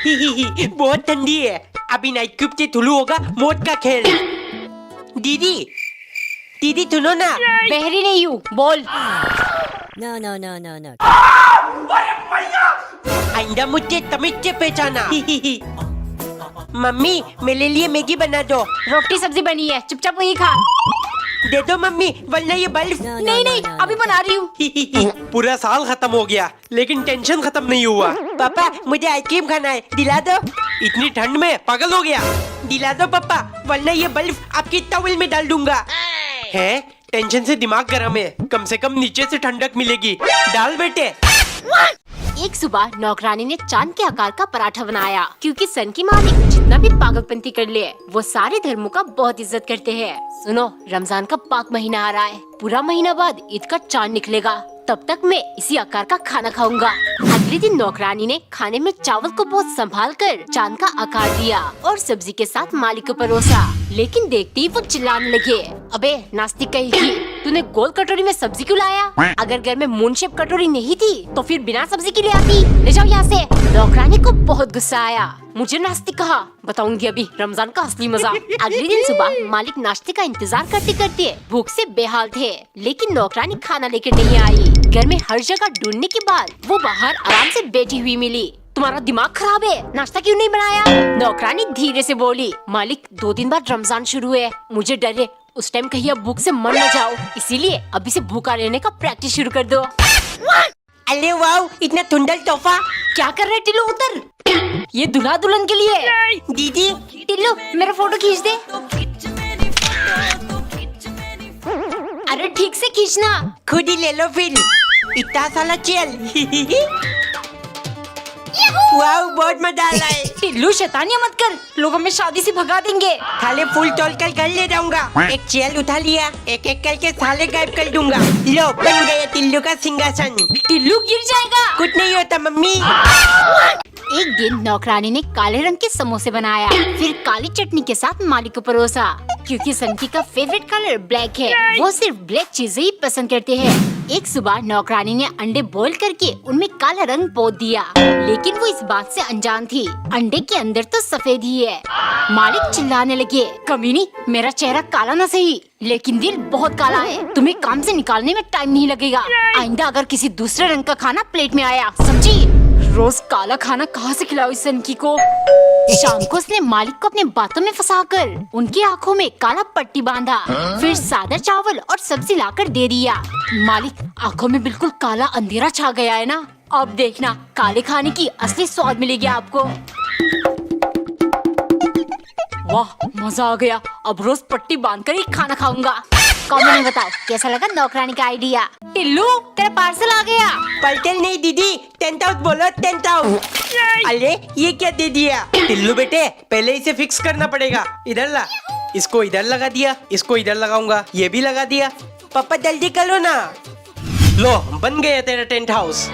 बहुत ठंडी है। अभी नाइट क्यूब से थुलू होगा मौत का खेल। दीदी दीदी सुनो ना। बहरी नहीं हूँ, बोल। No, no, no, no, no. आइंदा मुझे तमीज से पहचाना। मम्मी मेरे लिए मैगी बना दो। रोटी सब्जी बनी है, चुपचाप वही खा। दे दो मम्मी, वरना ये बल्ब। No, नहीं नहीं, अभी बना रही हूँ। पूरा साल खत्म हो गया लेकिन टेंशन खत्म नहीं हुआ। पापा मुझे आइसक्रीम खाना है, दिला दो। इतनी ठंड में पागल हो गया। दिला दो पापा, वरना ये बल्ब आपकी टॉवेल में डाल दूंगा। है टेंशन से दिमाग गर्म है, कम से कम नीचे से ठंडक मिलेगी। डाल बेटे। एक सुबह नौकरानी ने चांद के आकार का पराठा बनाया, क्योंकि सन की मालिक जितना भी पागलपंती कर ले वो सारे धर्मों का बहुत इज्जत करते हैं। सुनो, रमजान का पाक महीना आ रहा है। पूरा महीना बाद ईद का चांद निकलेगा, तब तक मैं इसी आकार का खाना खाऊंगा। अगले दिन नौकरानी ने खाने में चावल को बहुत संभाल कर चांद का आकार दिया और सब्जी के साथ मालिक को परोसा। लेकिन देखते ही वो चिल्लाने लगे, अबे नास्तिक कहीं की, तूने गोल कटोरी में सब्जी क्यों लाया? अगर घर में मून शेप कटोरी नहीं थी तो फिर बिना सब्जी के लिए आती। ले जाओ यहाँ से। नौकरानी को बहुत गुस्सा आया, मुझे नास्तिक कहा, बताऊंगी अभी रमजान का असली मजा। अगले दिन सुबह मालिक नाश्ते का इंतजार करते करते भूख से बेहाल थे, लेकिन नौकरानी खाना लेकर नहीं आई। घर में हर जगह ढूंढने के बाद वो बाहर आराम से बैठी हुई मिली। तुम्हारा दिमाग खराब है, नाश्ता क्यों नहीं बनाया? नौकरानी धीरे से बोली, मालिक 2 दिन बाद रमजान शुरू है, मुझे डर है उस टाइम कहीं आप भूख से मर न जाओ, इसीलिए अभी से भूखा रहने का प्रैक्टिस शुरू कर दो। अरे वाह, इतना सुंदर तोहफा। क्या कर रहे टिल्लू, उतर। ये दूल्हा दुल्हन के लिए। दीदी टिल्लू मेरा फोटो खींच दे। अरे ठीक से खींचना। खुद ही ले लो फिर, इतना साला चल। वाह बहुत मजा आ रहा है। टिल्लू शैतानियां मत कर, लोग हमें शादी से भगा देंगे। खाली फूल तोड़ कर घर ले जाऊंगा। एक चेल उठा लिया, एक एक करके साले गायब कर दूंगा। लो बन गया टिल्लू का सिंहासन। टिल्लू गिर जाएगा। कुछ नहीं होता मम्मी। एक दिन नौकरानी ने काले रंग के समोसे बनाया, फिर काली चटनी के साथ मालिक को परोसा। क्योंकि सनकी का फेवरेट कलर ब्लैक है, वो सिर्फ ब्लैक चीजें ही पसंद करते हैं। एक सुबह नौकरानी ने अंडे बॉईल करके उनमें काला रंग पोत दिया, लेकिन वो इस बात से अनजान थी अंडे के अंदर तो सफेद ही है। मालिक चिल्लाने लगे, कमीनी मेरा चेहरा काला न सही लेकिन दिल बहुत काला है, तुम्हें काम से निकालने में टाइम नहीं लगेगा। आइंदा अगर किसी दूसरे रंग का खाना प्लेट में आया, समझी? रोज काला खाना कहाँ से खिलाओ इस सनकी को। शाम को उसने मालिक को अपने बातों में फंसाकर उनकी आंखों में काला पट्टी बांधा, फिर सादा चावल और सब्जी लाकर दे दिया। मालिक आंखों में बिल्कुल काला अंधेरा छा गया है ना, अब देखना काले खाने की असली स्वाद मिलेगी आपको। वाह मजा आ गया, अब रोज पट्टी बांधकर ही खाना खाऊंगा। कमेंट में बताओ कैसा लगा नौकरानी का आइडिया। टिल्लू तेरा पार्सल आ गया। पलटन नहीं दीदी, टेंट हाउस बोलो, टेंट हाउस। अरे ये क्या दे दिया? टिल्लू बेटे पहले इसे फिक्स करना पड़ेगा। इधर ला, इसको इधर लगा दिया, इसको इधर लगाऊंगा, ये भी लगा दिया। पापा जल्दी करो ना। लो बन गया तेरा टेंट हाउस।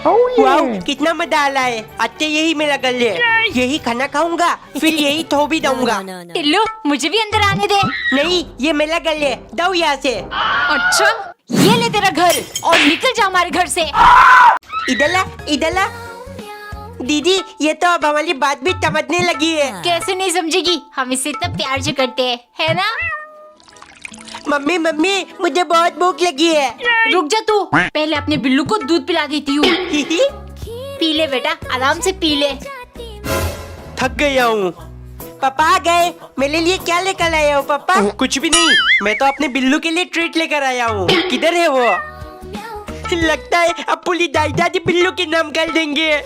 वाह कितना मजा आ रहा है। अच्छे यही मेरा गल है, यही खाना खाऊंगा फिर यही थो भी दूंगा। No, no. टिल्लू मुझे भी अंदर आने दे। नहीं ये मेरा गल है, दो यहाँ से। अच्छा ये ले तेरा घर और निकल जा हमारे घर से। इधर ला, इधर ला। दीदी ये तो अब हमारी बात भी समझने लगी है। कैसे नहीं समझेगी, हम इससे इतना प्यार जो करते हैं, है ना? मम्मी मम्मी मुझे बहुत भूख लगी है। रुक जा तू, पहले अपने बिल्लू को दूध पिला देती हूँ। पी ले बेटा, आराम से पी ले। थक गया हूँ। पापा आ गए, मेरे लिए क्या लेकर आया हो पापा? कुछ भी नहीं, मैं तो अपने बिल्लू के लिए ट्रीट लेकर आया हूँ। किधर है वो? लगता है अब पूरी दादी बिल्लू के नाम कर देंगे।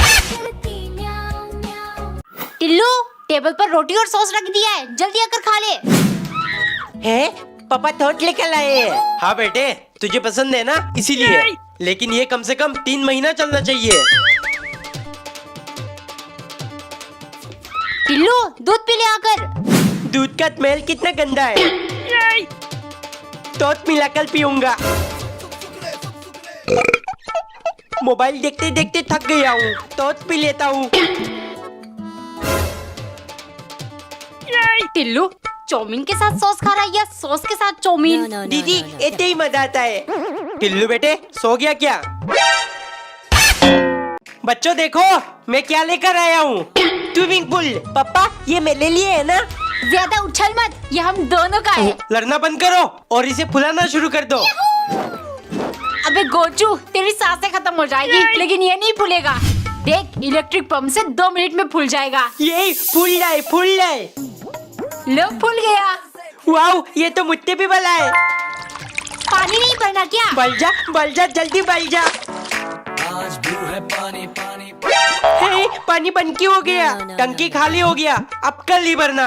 टिल्लू टेबल पर रोटी और सॉस रख दिया है, जल्दी आकर खा ले। है पापा थोट लेकर आए हैं। हाँ बेटे तुझे पसंद है ना इसीलिए, लेकिन ये कम से कम 3 महीना चलना चाहिए। टिल्लू दूध पी ले आकर। दूध का स्मेल कितना गंदा है, तोत मिलाकर पीऊंगा। मोबाइल देखते देखते थक गया हूँ, तोत पी लेता हूँ। टिल्लू चाउमीन के साथ सॉस खा रहा है या सॉस के साथ चाउमीन? No, no, no, दीदी no, no. ऐसे ही मजा आता है। टिल्लू बेटे सो गया क्या? बच्चों देखो मैं क्या लेकर आया हूँ, स्विमिंग पूल। पापा ये मेरे लिए है ना? ज्यादा उछल मत, ये हम दोनों का है। लड़ना बंद करो और इसे फुलाना शुरू कर दो। अबे गोचू, तेरी सांसें खत्म हो जाएगी, लेकिन ये नहीं फूलेगा। देख, इलेक्ट्रिक पंप से 2 मिनट में फूल जाएगा। यही फूल जाए। लो, फूल गया। वाओ, ये तो मुझसे भी भला है। पानी नहीं भरना क्या? बल जा जल्दी बल जा। हे, पानी बंद क्यों हो गया? No, no, टंकी खाली हो गया, अब कल ही भरना।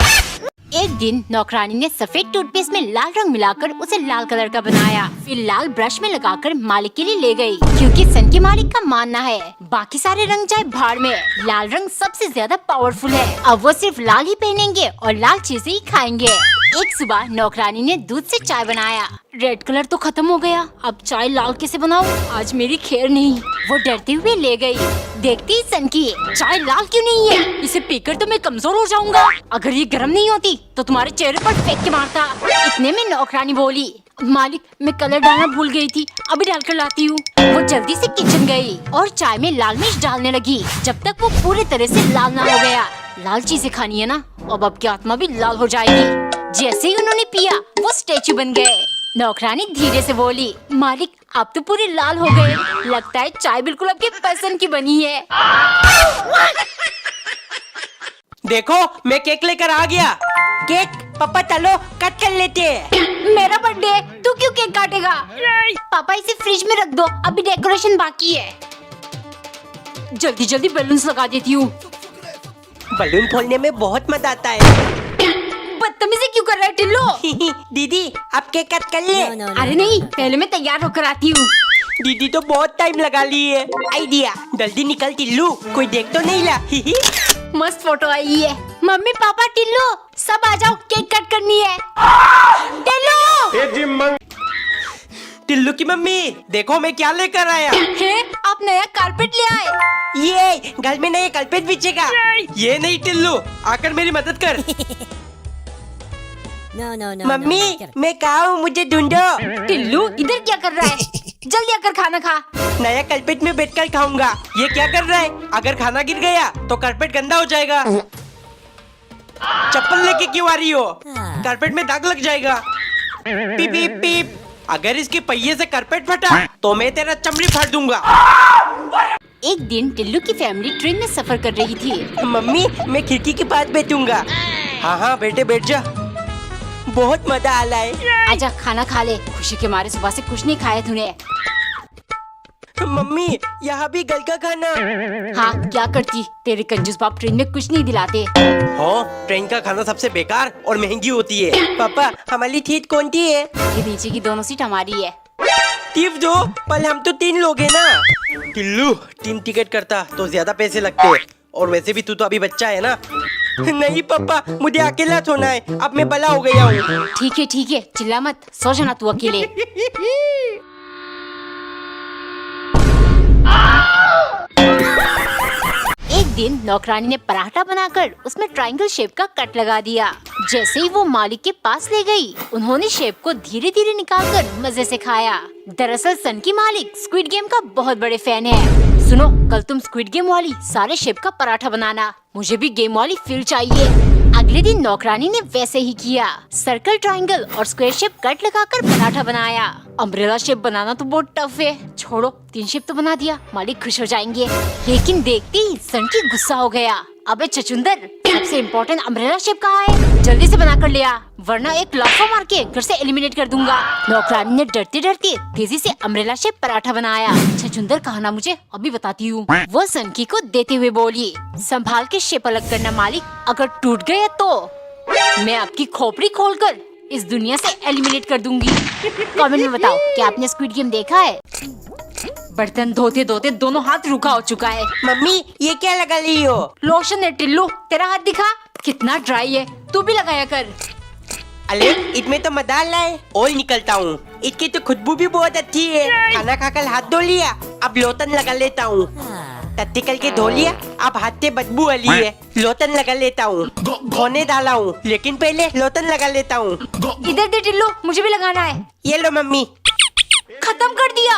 एक दिन नौकरानी ने सफेद टूथपेस्ट में लाल रंग मिलाकर उसे लाल कलर का बनाया। फिर लाल ब्रश में लगाकर मालिक के लिए ले गई, क्योंकि सन के मालिक का मानना है बाकी सारे रंग जाए भाड़ में, लाल रंग सबसे ज्यादा पावरफुल है। अब वो सिर्फ लाल ही पहनेंगे और लाल चीजें ही खाएंगे। एक सुबह नौकरानी ने दूध से चाय बनाया। रेड कलर तो खत्म हो गया, अब चाय लाल कैसे बनाऊं? आज मेरी खैर नहीं। वो डरते हुए ले गई। देखती ही सन की, चाय लाल क्यों नहीं है? इसे पीकर तो मैं कमजोर हो जाऊंगा। अगर ये गर्म नहीं होती तो तुम्हारे चेहरे पर फेंक के मारता। इतने में नौकरानी बोली, मालिक मैं कलर डालना भूल गई थी, अभी डालकर लाती हूँ। वो जल्दी से किचन गई और चाय में लाल मिर्च डालने लगी, जब तक वो पूरी तरह से लाल ना हो गया। लाल चीजें खानी है ना, अब आपकी आत्मा भी लाल हो जाएगी। जैसे ही उन्होंने पिया, वो स्टेचू बन गए। नौकरानी धीरे से बोली, मालिक आप तो पूरे लाल हो गए, लगता है चाय बिल्कुल आपके पसंद की बनी है। देखो मैं केक लेकर आ गया। केक? पापा चलो कट कर लेते हैं। मेरा बर्थडे, तू क्यों केक काटेगा? पापा इसे फ्रिज में रख दो, अभी डेकोरेशन बाकी है। जल्दी जल्दी बैलून्स लगा देती हूँ। बलून फोड़ने में बहुत मजा आता है। बदतमीजी क्यों कर रहा है टिल्लो? दीदी आप केक कट कर ले। No, no, no. अरे नहीं, पहले मैं तैयार होकर आती हूँ। दीदी तो बहुत टाइम लगा ली है। आइडिया, जल्दी निकल टिल्लू, कोई देख तो नहीं ला। मस्त फोटो आई है। मम्मी पापा टिल्लो सब आ जाओ, केक कट करनी है। टिल्लो! टिल्लू की मम्मी देखो मैं क्या लेकर आया। है, आप नया कारपेट ले आए। ये घर में नया कारपेट बिछेगा। ये नहीं टिल्लू, आकर मेरी मदद कर। No, no, no. Mummy no, no. मैं कहाँ हूँ, मुझे ढूंढो। टिल्लू इधर क्या कर रहा है? जल्दी आकर खाना खा। नया कारपेट में बैठकर खाऊंगा। ये क्या कर रहा है? अगर खाना गिर गया तो कारपेट गंदा हो जाएगा। चप्पल लेके क्यों आ रही हो? कारपेट में दाग लग जाएगा। पीप पीप पीप। अगर इसके पहिए से कारपेट फटा तो मैं तेरा चमड़ी फाड़ दूंगा। एक दिन टिल्लू की फैमिली ट्रेन में सफर कर रही थी। मम्मी मैं खिड़की के पास बैठूंगा। हाँ बेटे बैठ जा, बहुत मजा आ रहा है। आजा खाना खा ले, खुशी के मारे सुबह से कुछ नहीं खाया तूने। मम्मी यहाँ भी घर का खाना। हाँ क्या करती, तेरे कंजूस बाप ट्रेन में कुछ नहीं दिलाते। हाँ ट्रेन का खाना सबसे बेकार और महंगी होती है। पापा हमारी सीट कौन सी है? ये नीचे की दोनों सीट हमारी है। टिप दो, पर हम तो 3 लोग हैं ना। टिल्लू 3 टिकट करता तो ज्यादा पैसे लगते, और वैसे भी तू तो अभी बच्चा है ना। नहीं पापा मुझे अकेला सोना है, अब मैं बड़ा हो गया हूँ। ठीक है चिल्ला मत, सो जाना तू अकेले। एक दिन नौकरानी ने पराठा बनाकर उसमें ट्रायंगल शेप का कट लगा दिया। जैसे ही वो मालिक के पास ले गई, उन्होंने शेप को धीरे धीरे निकालकर मजे से खाया। दरअसल सन की मालिक स्क्विड गेम का बहुत बड़े फैन है। सुनो, कल तुम स्क्विड गेम वाली सारे शेप का पराठा बनाना, मुझे भी गेम वाली फील चाहिए। अगले दिन नौकरानी ने वैसे ही किया। सर्कल, ट्रायंगल और स्क्वायर शेप कट लगाकर पराठा बनाया। अम्ब्रेला शेप बनाना तो बहुत टफ है, छोड़ो 3 शेप तो बना दिया, मालिक खुश हो जाएंगे। लेकिन देखते ही सन की गुस्सा हो गया। अबे चचुंदर, सबसे इम्पोर्टेंट अम्ब्रेला शेप कहाँ है? जल्दी से बना कर ले आ, वरना एक लाफा मार के घर से एलिमिनेट कर दूंगा। नौकरानी ने डरते डरते तेजी से अम्ब्रेला शेप पराठा बनाया। चचुंदर कहना मुझे अभी बताती हूँ। वो सनकी को देते हुए बोली, संभाल के शेप अलग करना मालिक, अगर टूट गया तो मैं आपकी खोपड़ी खोलकर इस दुनिया से एलिमिनेट कर दूंगी। कमेंट में बताओ क्या आपने स्क्विड गेम देखा है? बर्तन धोते धोते दोनों हाथ रूखा हो चुका है। मम्मी ये क्या लगा ली हो? लोशन है टिल्लू, तेरा हाथ दिखा कितना ड्राई है, तू भी लगाया कर। अरे इसमें तो मदाल है, ऑयल निकलता हूँ, इसकी तो खुशबू भी बहुत अच्छी है। खाना खाकर हाथ धो लिया, अब लोशन लगा लेता हूँ। तत्ती करके धो लिया, अब हाथ से बदबू वाली है, लोशन लगा लेता हूँ। धोने डाला हूँ, लेकिन पहले लोशन लगा लेता हूँ। इधर दे टिल्लू, मुझे भी लगाना है। ये लो मम्मी। खत्म कर दिया।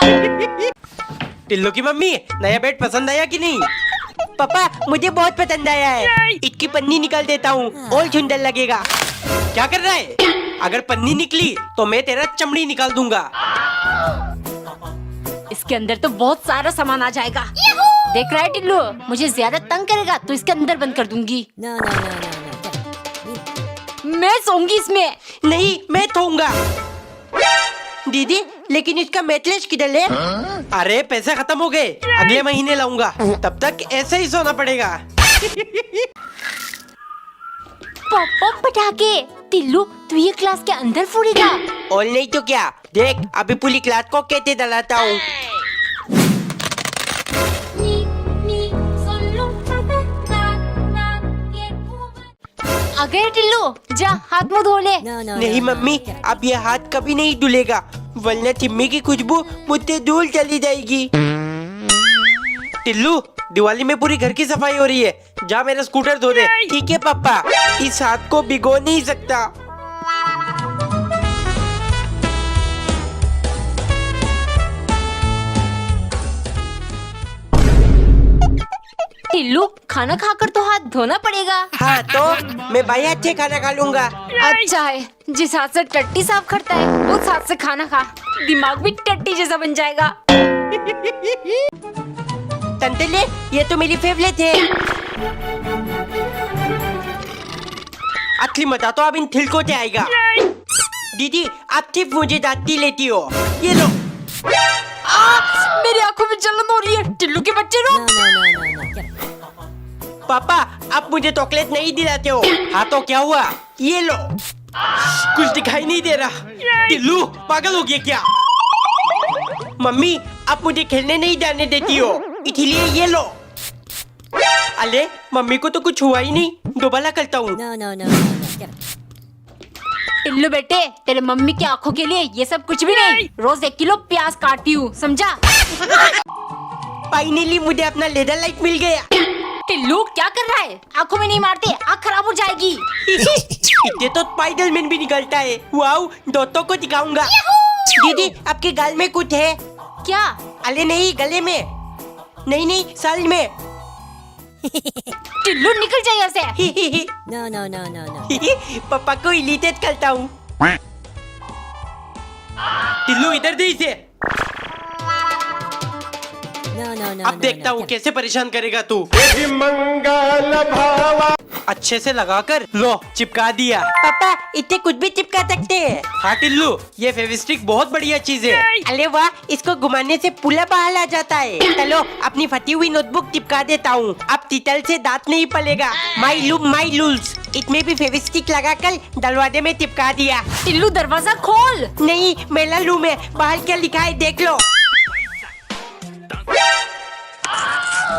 टिल्लू की मम्मी, नया बेड पसंद आया कि नहीं? पापा मुझे बहुत पसंद आया है। इसकी पन्नी निकाल देता हूँ और सुंदर लगेगा। क्या कर रहा है? अगर पन्नी निकली तो मैं तेरा चमड़ी निकाल दूंगा। इसके अंदर तो बहुत सारा सामान आ जाएगा। देख रहा है टिल्लू, मुझे ज्यादा तंग करेगा तो इसके अंदर बंद कर दूंगी। No, no, no, no, no. मैं सोऊंगी इसमें। नहीं, मैं सोऊंगा। दीदी, लेकिन इसका मैटलेस किधर है? अरे पैसे खत्म हो गए, अगले महीने लाऊंगा। तब तक ऐसे ही सोना पड़ेगा। पापा पटाखे। टिल्लू, तू ये क्लास के अंदर फोड़ेगा? और नहीं तो क्या, देख अभी पूरी क्लास को कैसे डलाता हूँ। आ गए टिल्लू, जा हाथ मुंह धो ले। No, no, नहीं no, no, मम्मी, no. अब ये हाथ कभी नहीं धुलेगा, वरना चिम्मी की खुशबू मुझसे दूर चली जाएगी। टिल्लू, दिवाली में पूरी घर की सफाई हो रही है, जा मेरा स्कूटर धो दे। ठीक है पापा, इस हाथ को भिगो नहीं सकता। टिल्लू, खाना खाकर तो हाथ धोना पड़ेगा। हाँ तो मैं बाई हाथ से खाना खा लूंगा। अच्छा है, जिस हाथ से टट्टी साफ करता है उस हाथ से खाना खा, दिमाग भी टट्टी जैसा बन जाएगा। तंतले, ये तो मेरी फेवरेट है। असली मजा तो अब इन थिलकों से आएगा। दीदी, आप सिर्फ मुझे डांटती लेती हो। ये लो। मेरी आंखों में जलन हो रही है। टिल्लू के बच्चे रो। No, no, no, no, no. Get पापा, आप मुझे चॉकलेट नहीं दिलाते हो। हाँ तो क्या हुआ? ये लो। कुछ दिखाई नहीं दे रहा। टिल्लू, पागल हो गया क्या? मम्मी, आप मुझे खेलने नहीं जाने देती हो, इसलिए ये लो। अरे मम्मी को तो कुछ हुआ ही नहीं, दोबारा करता हूँ। No, no, no, no, no. Get Tillu बेटे, तेरे मम्मी की आंखों के लिए ये सब कुछ भी नहीं। रोज 1 किलो प्याज काटती हूँ, समझा? फाइनली मुझे अपना लेदर लाइट मिल गया। टिल्लू क्या कर रहा है? आंखों में नहीं मारते, आंख खराब हो जाएगी। इतने तो स्पाइडरमैन भी निकलता है। वाओ, दोस्तों को दिखाऊंगा। दीदी, आपके गाल में कुछ है क्या? अरे नहीं, गले में। नहीं नहीं, साल में। टिल्लू निकल जाए यहाँ से। No, no, no, no, no. पापा को इरिटेट करता हूँ। टिल्लू, इधर दे इसे। No, no, no, अब no, देखता no. हूँ Get कैसे परेशान करेगा तू। मंगल भावा अच्छे से लगाकर लो, चिपका दिया। पापा, इतने कुछ भी चिपका सकते हैं। हाँ टिल्लू, ये फेविस्टिक बहुत बढ़िया चीज है। अरे वाह, इसको घुमाने से पुला बाहर आ जाता है। चलो, अपनी फटी हुई नोटबुक चिपका देता हूँ। अब तितल से दांत नहीं पलेगा। माई लुक माई रूल्स। इसमें भी फेविस्टिक लगाकर दरवाजे में चिपका दिया। टिल्लू दरवाजा खोल। नहीं, मेरा रूम है, बाहर क्या लिखा है देख लो।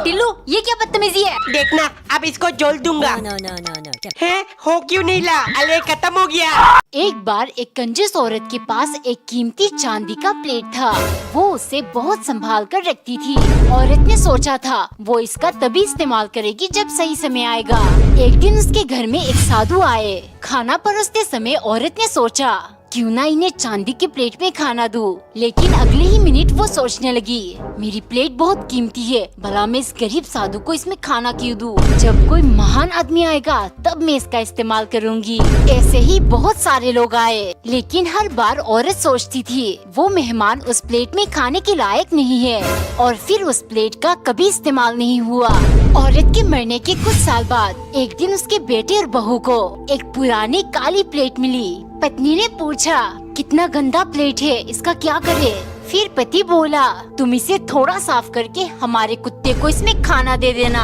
टिल्लू, ये क्या बदतमीजी है? देखना, अब इसको जोड़ दूंगा। No, no, no, no, no. Get है, हो क्यों नहीं ला? अरे खत्म हो गया। एक बार एक कंजूस औरत के पास एक कीमती चांदी का प्लेट था। वो उसे बहुत संभाल कर रखती थी। औरत ने सोचा था वो इसका तभी इस्तेमाल करेगी जब सही समय आएगा। एक दिन उसके घर में एक साधु आए। खाना परोसते समय औरत ने सोचा क्यों ना इन्हें चांदी की प्लेट में खाना दूं। लेकिन अगले ही मिनट वो सोचने लगी, मेरी प्लेट बहुत कीमती है, भला मैं इस गरीब साधु को इसमें खाना क्यों दूं? जब कोई महान आदमी आएगा तब मैं इसका इस्तेमाल करूंगी। ऐसे ही बहुत सारे लोग आए, लेकिन हर बार औरत सोचती थी वो मेहमान उस प्लेट में खाने के लायक नहीं है, और फिर उस प्लेट का कभी इस्तेमाल नहीं हुआ। औरत के मरने के कुछ साल बाद एक दिन उसके बेटे और बहू को एक पुरानी काली प्लेट मिली। पत्नी ने पूछा, कितना गंदा प्लेट है, इसका क्या करे? फिर पति बोला, तुम इसे थोड़ा साफ करके हमारे कुत्ते को इसमें खाना दे देना।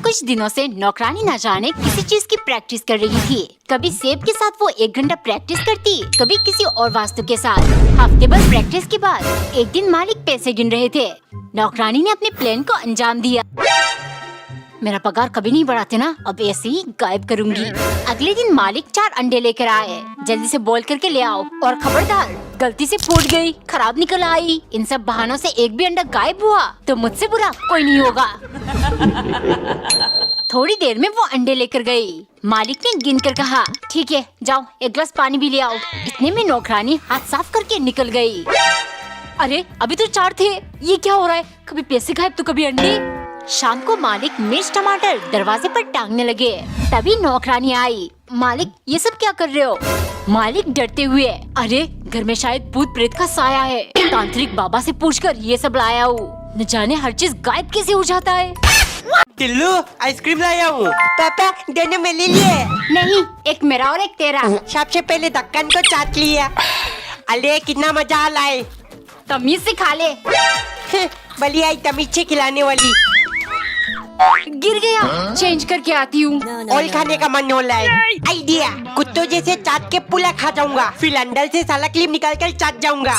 कुछ दिनों से नौकरानी न जाने किसी चीज की प्रैक्टिस कर रही थी। कभी सेब के साथ वो 1 घंटा प्रैक्टिस करती, कभी किसी और वास्तु के साथ। हफ्ते भर प्रैक्टिस के बाद एक दिन मालिक पैसे गिन रहे थे। नौकरानी ने अपने प्लान को अंजाम दिया। मेरा पगार कभी नहीं बढ़ाते ना, अब ऐसे ही गायब करूंगी। अगले दिन मालिक 4 अंडे लेकर आए। जल्दी से बोल करके ले आओ, और खबरदार गलती से फूट गई, खराब निकल आई, इन सब बहानों से एक भी अंडा गायब हुआ तो मुझसे बुरा कोई नहीं होगा। थोड़ी देर में वो अंडे लेकर गई। मालिक ने गिन कर कहा, ठीक है जाओ 1 गिलास पानी भी ले आओ। इतने में नौकरानी हाथ साफ करके निकल गई। अरे अभी तो 4 थे, ये क्या हो रहा है? कभी पैसे गायब तो कभी अंडे। शाम को मालिक मिर्च टमाटर दरवाजे पर टांगने लगे। तभी नौकरानी आई। मालिक ये सब क्या कर रहे हो? मालिक डरते हुए, अरे घर में शायद भूत प्रेत का साया है, तांत्रिक बाबा से पूछकर ये सब लाया हूँ। न जाने हर चीज गायब कैसे हो जाता है। टिल्लू आइसक्रीम लाया हूँ। पापा दोनों मेरे लिए। नहीं, एक मेरा और एक तेरा। सबसे पहले ढक्कन को चाट लिया। अरे कितना मजा आ रहा है। तमीज से खा ले। बली आई तमीज से खिलाने वाली। गिर गया, चेंज करके आती हूँ। No, no, और no, खाने no. का मन हो रहा है। आइडिया, कुत्तों जैसे चाट के पूरा खा जाऊंगा, फिर अंदर से साला क्लिप निकाल कर चाट जाऊंगा।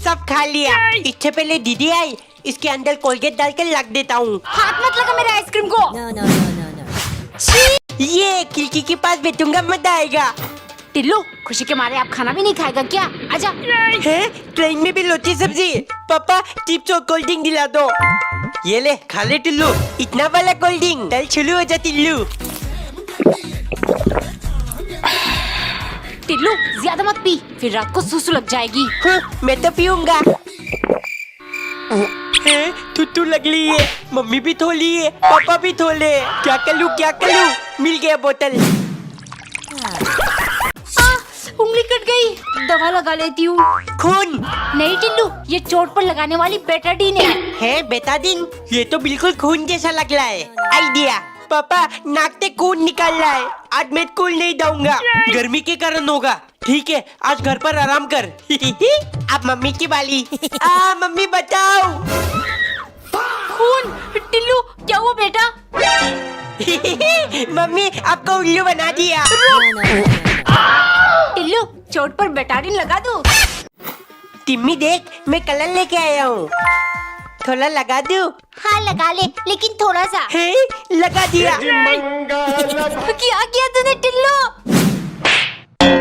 सब खा लिया। इससे पहले दीदी आई, इसके अंदर कोलगेट डाल कर रख देता हूँ। हाथ मत लगा मेरे आइसक्रीम को। No, no, no, no, no. ये खिड़की के पास बैठूंगा, मजा आएगा। टिल्लू खुशी के मारे आप खाना भी नहीं खाएगा क्या? आजा। है ट्रेन में भी रोटी सब्जी। पापा चिप्स और कोल्ड ड्रिंक दिला दो। ये ले खा ले टिल्लू, इतना वाला कोल्ड ड्रिंक। चल शुरू हो जा टिल्लू। टिल्लू ज्यादा मत पी, फिर रात को सुसु लग जाएगी। हाँ, मैं तो पीऊंगा। थुथु लग ली है, मम्मी भी थोली है, पापा भी थोले। क्या करूं क्या करूं? मिल गया बोतल। उंगली कट गई, दवा लगा लेती हूँ। खून नहीं टिल्लू, ये चोट पर लगाने वाली बेटाडीन है। बेटाडीन? ये तो बिल्कुल खून जैसा लग रहा है। आइडिया, पापा नाक से खून निकल रहा है, आज मैं स्कूल नहीं जाऊंगा। गर्मी के कारण होगा। ठीक है, आज घर पर आराम कर। अब मम्मी की बारी। मम्मी बचाओ। खून। टिल्लू क्या हुआ बेटा? मम्मी आपको उल्लू बना दिया। No, no, no, no. Tillu चोट पर बेटाडीन लगा दो। टिम्मी देख, मैं कलर लेके आया हूँ, थोड़ा लगा दूं? हाँ लगा ले, लेकिन थोड़ा सा। हे, लगा दिया। मंगल क्या किया तूने टिल्लू?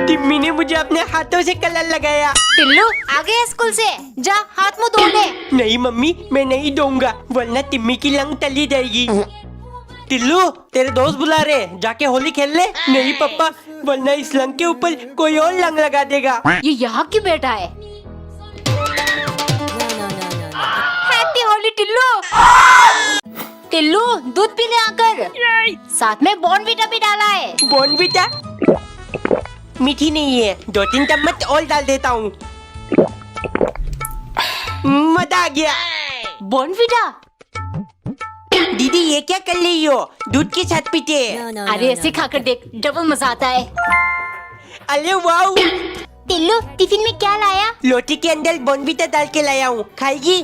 टिम्मी ने मुझे अपने हाथों से कलर लगाया। टिल्लू आ गया स्कूल से, जा हाथ मुंह धो ले। नहीं मम्मी, मैं नहीं दूंगा, वरना टिम्मी की लंग तली जाएगी। टिल्लू तेरे दोस्त बुला रहे, जाके होली खेल ले। नहीं पापा, वरना इस लंग के ऊपर कोई और लंग लगा देगा। ये यहाँ की बेटा है। No, no, no, no, no. Happy Holi Tillu. Tillu दूध पीने आकर, साथ में बॉर्नवीटा भी डाला है। बॉर्नवीटा मीठी नहीं है, 2-3 चम्मच और डाल देता हूँ। मजा आ गया। बॉर्नवीटा? दीदी ये क्या कर रही हो? दूध के साथ पीते। No, no, अरे no, ऐसे no. खाकर देख, डबल मजा आता है। अरे वाओ, टिल्लू टिफिन में क्या लाया? लोटी के अंदर बॉर्नवीटा डाल के लाया हूँ, खाएगी?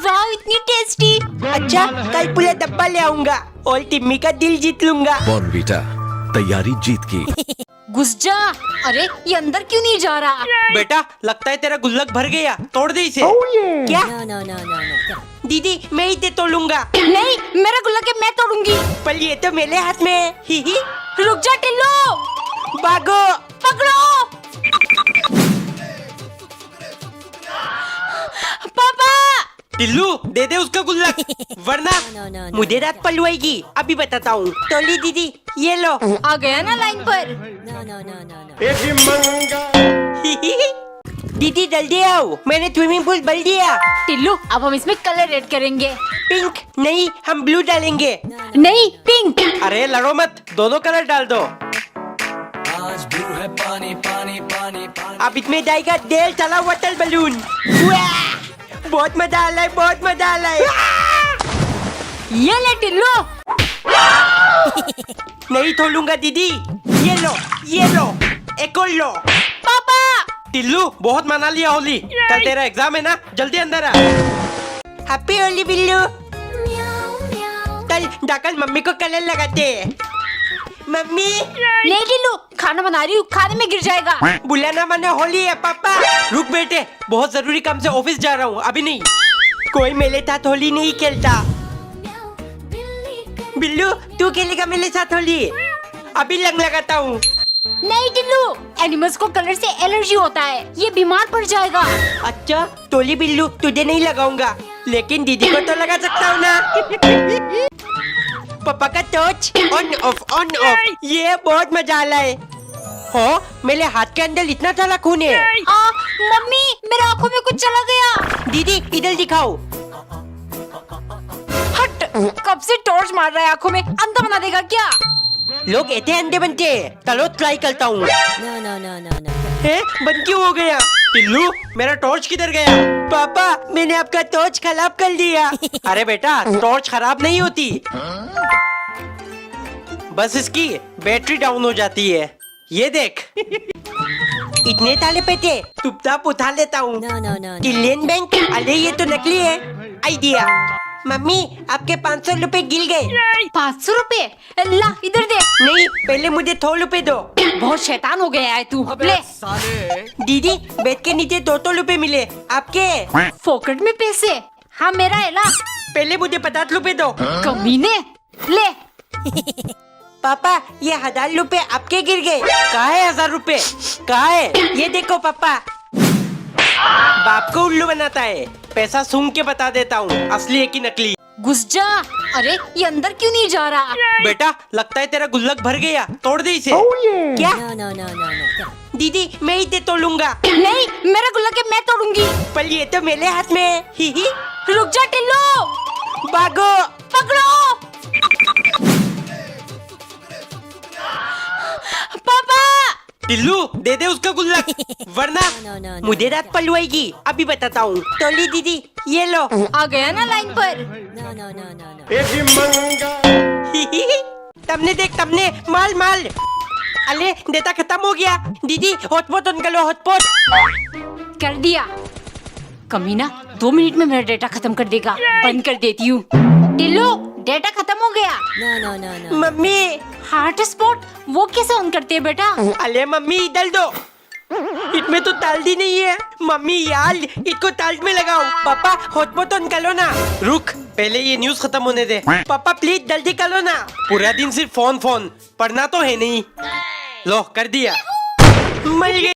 वाह इतनी टेस्टी। अच्छा, कल पूरा डब्बा ले आऊंगा और टिम्मी का दिल जीत लूंगा। बॉर्नवीटा, तैयारी जीत की। घुस जा। अरे ये अंदर क्यों नहीं जा रहा? बेटा लगता है तेरा गुल्लक भर गया, तोड़ दे इसे। क्या? No, no, no, no, no. Get up. दीदी मैं ही तोड़ूंगा। नहीं मेरा गुल्लक है, मैं तोड़ूंगी। पर ये तो मेरे हाथ में है। ही ही। रुक जा टिल्लू, भागो। पकड़ो। पापा टिल्लू दे दे उसका गुल्लक, वरना No, no, no. मुझे रात पलवाएगी। अभी बताता हूँ। तोली दीदी, ये लो। आ गया ना लाइन पर। No, no, no, no, no. यदि मंगल ही ही। दीदी जल्दी आओ, मैंने स्विमिंग पूल भर दिया। टिल्लू अब हम इसमें कलर ऐड करेंगे। पिंक नहीं, हम ब्लू डालेंगे। नहीं पिंक। अरे लड़ो मत, दोनों कलर डाल दो। अब इसमें जाएगा डेल चला वाटर बलून। वाह! बहुत मजा आ रहा है, बहुत मजा आ रहा है। ये ले टिल्लू। नहीं छोड़ूंगा दीदी। ये लो, ये लो, एक और लो। पापा टिल्लू बहुत मना लिया होली, कल तेरा एग्जाम है ना, जल्दी अंदर आ। हैप्पी होली बिल्लू। कल जाकर मम्मी को कलर लगाते हैं। मम्मी नहीं टिल्लू, खाना बना रही हूँ, खाने में गिर जाएगा। बुलाना मना होली है पापा। रुक बेटे, बहुत जरूरी काम से ऑफिस जा रहा हूँ, अभी नहीं। कोई मेरे साथ होली नहीं खेलता। बिल्लू तू खेलेगा मेरे साथ होली? अभी लंग लगाता हूँ। नहीं टिल्लू, एनिमल्स को कलर से एलर्जी होता है, ये बीमार पड़ जाएगा। अच्छा टोली बिल्लू, तुझे नहीं लगाऊंगा, लेकिन दीदी को तो लगा सकता हूँ ना। पापा का टॉर्च ऑन ऑफ, ये बहुत मजा आ रहा है। ओहो, मेरे हाथ के अंदर इतना सारा खून है। मम्मी मेरे आंखों में कुछ चला गया। दीदी इधर दिखाओ। हट, कब से टॉर्च मार रहा है आंखों में, अंधा बना देगा क्या? लोग ऐसे अंधे बनते हैं। चलो ट्राई करता हूँ। No, no, no, no, no. बंद क्यों हो गया? टिल्लू मेरा टॉर्च किधर गया? पापा मैंने आपका टॉर्च खराब कर दिया। अरे बेटा टॉर्च खराब नहीं होती, बस इसकी बैटरी डाउन हो जाती है। ये देख। इतने ताले पे चुपचाप उठा लेता हूँ। No, no, no, no. Indian bank, अरे ये तो नकली है। आइडिया। मम्मी आपके 500 रुपए गिर गए। 500 रुपए? ला इधर दे। नहीं पहले मुझे 100 रुपए दो। बहुत शैतान हो गया है तू। ले दीदी बेड के नीचे 200 रुपए मिले, आपके? फोकट में पैसे? हाँ मेरा है। ला पहले मुझे 50 रुपए दो। कमीने, ले। पापा ये 1000 रुपए आपके गिर गए। कहाँ है 1000 रुपए? कहाँ है? ये देखो पापा। बाप को उल्लू बनाता है। पैसा सूंघ के बता देता हूँ असली है कि नकली। घुस जा। अरे ये अंदर क्यों नहीं जा रहा? बेटा लगता है तेरा गुल्लक भर गया, तोड़ दे इसे। क्या? No, no, no, no, no. दीदी मैं ही तोड़ूंगा। नहीं मेरा गुल्लक है, मैं तोड़ूंगी। पर ये तो मेरे हाथ में है। ही ही। रुक जा टिल्लू, भागो। पकड़ो। पापा टिल्लू दे दे उसका गुल्लक, वरना No, no, no. मुझे रात पलवाएगी। अभी बताता हूँ। तोली दीदी ये लो। आ गया ना लाइन पर। No, no, no, no, no. यदि मंगल तमने देख, तमने माल माल। अरे डेटा खत्म हो गया। दीदी हॉटपॉट ऑन करो, हॉटपॉट। कर दिया। कमीना 2 मिनट में मेरा डेटा खत्म कर देगा। बंद कर देती हूँ। टिल्लू डेटा खत्म हो गया। No, no, no, no. Mummy heart spot वो कैसे ऑन करते हैं बेटा? अरे मम्मी इधर दो, इसमें तो ताल्दी नहीं है। मम्मी यार इसको ताल्ट में लगाओ। पापा हॉटपॉट ऑन करो ना। रुक पहले ये न्यूज खत्म होने दे। पापा प्लीज जल्दी करो ना। पूरा दिन सिर्फ फोन फोन, पढ़ना तो है नहीं। लो कर दिया। मर गए।